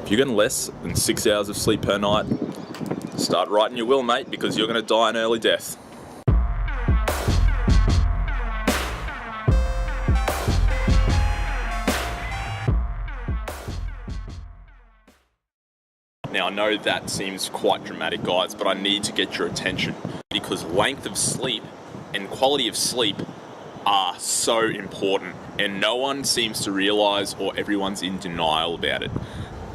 If you're getting less than 6 hours of sleep per night, start writing your will, mate, because you're going to die an early death. Now, I know that seems quite dramatic, guys, but I need to get your attention because length of sleep and quality of sleep are so important, and no one seems to realize, or everyone's in denial about it.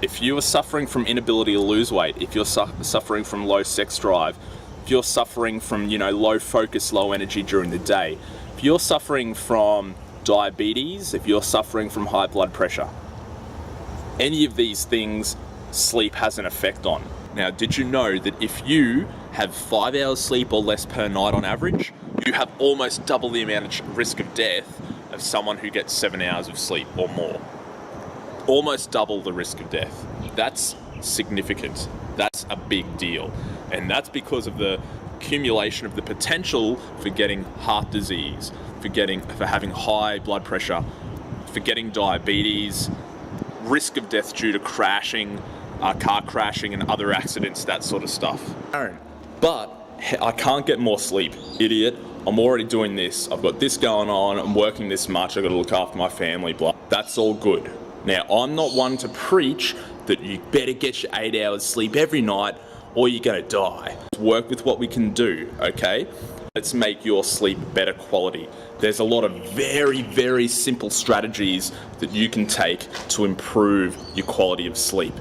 If you are suffering from inability to lose weight, if you're suffering from low sex drive, if you're suffering from, low focus, low energy during the day, if you're suffering from diabetes, if you're suffering from high blood pressure, any of these things sleep has an effect on. Now, did you know that if you have 5 hours sleep or less per night on average, you have almost double the amount of risk of death of someone who gets 7 hours of sleep or more? Almost double the risk of death. That's significant. That's a big deal. And that's because of the accumulation of the potential for getting heart disease, for having high blood pressure, for getting diabetes, risk of death due to crashing, car crashing and other accidents, that sort of stuff. But I can't get more sleep, idiot. I'm already doing this. I've got this going on. I'm working this much. I've got to look after my family, blah. That's all good. Now, I'm not one to preach that you better get your 8 hours sleep every night or you're going to die. Work with what we can do, okay? Let's make your sleep better quality. There's a lot of very, very simple strategies that you can take to improve your quality of sleep.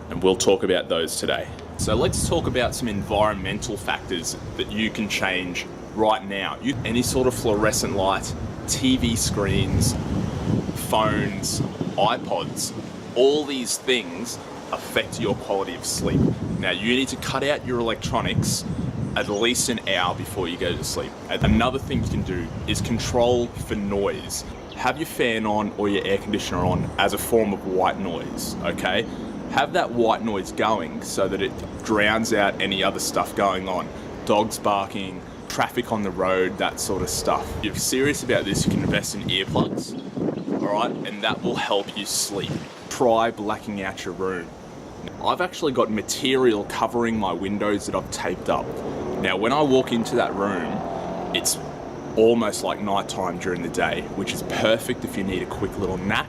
And we'll talk about those today. So let's talk about some environmental factors that you can change right now. Any sort of fluorescent light, TV screens, phones, iPods, all these things affect your quality of sleep. Now, you need to cut out your electronics at least an hour before you go to sleep. Another thing you can do is control for noise. Have your fan on or your air conditioner on as a form of white noise, okay? Have that white noise going so that it drowns out any other stuff going on. Dogs barking, traffic on the road, that sort of stuff. If you're serious about this, you can invest in earplugs, all right? And that will help you sleep. Try blacking out your room. I've actually got material covering my windows that I've taped up. Now, when I walk into that room, it's almost like nighttime during the day, which is perfect if you need a quick little nap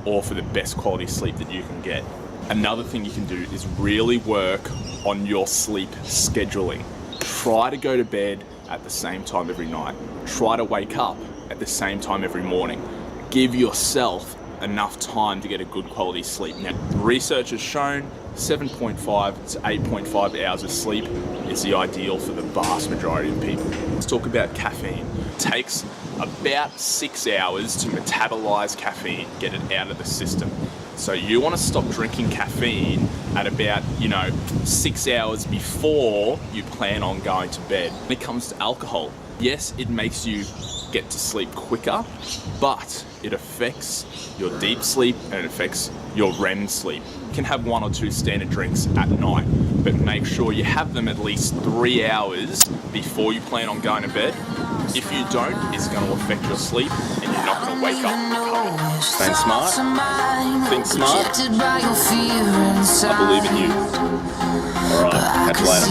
or for the best quality sleep that you can get. Another thing you can do is really work on your sleep scheduling. Try to go to bed at the same time every night. Try to wake up at the same time every morning. Give yourself enough time to get a good quality sleep. Now, research has shown 7.5 to 8.5 hours of sleep is the ideal for the vast majority of people. Let's talk about caffeine. It takes about 6 hours to metabolize caffeine, get it out of the system. So you want to stop drinking caffeine at about, 6 hours before you plan on going to bed. When it comes to alcohol, yes, it makes you get to sleep quicker, but it affects your deep sleep and it affects your REM sleep. You can have 1 or 2 standard drinks at night, but make sure you have them at least 3 hours before you plan on going to bed. If you don't, it's going to affect your sleep and you're not going to wake up recovered. Think smart. Think smart. I believe in you. Alright, catch you later.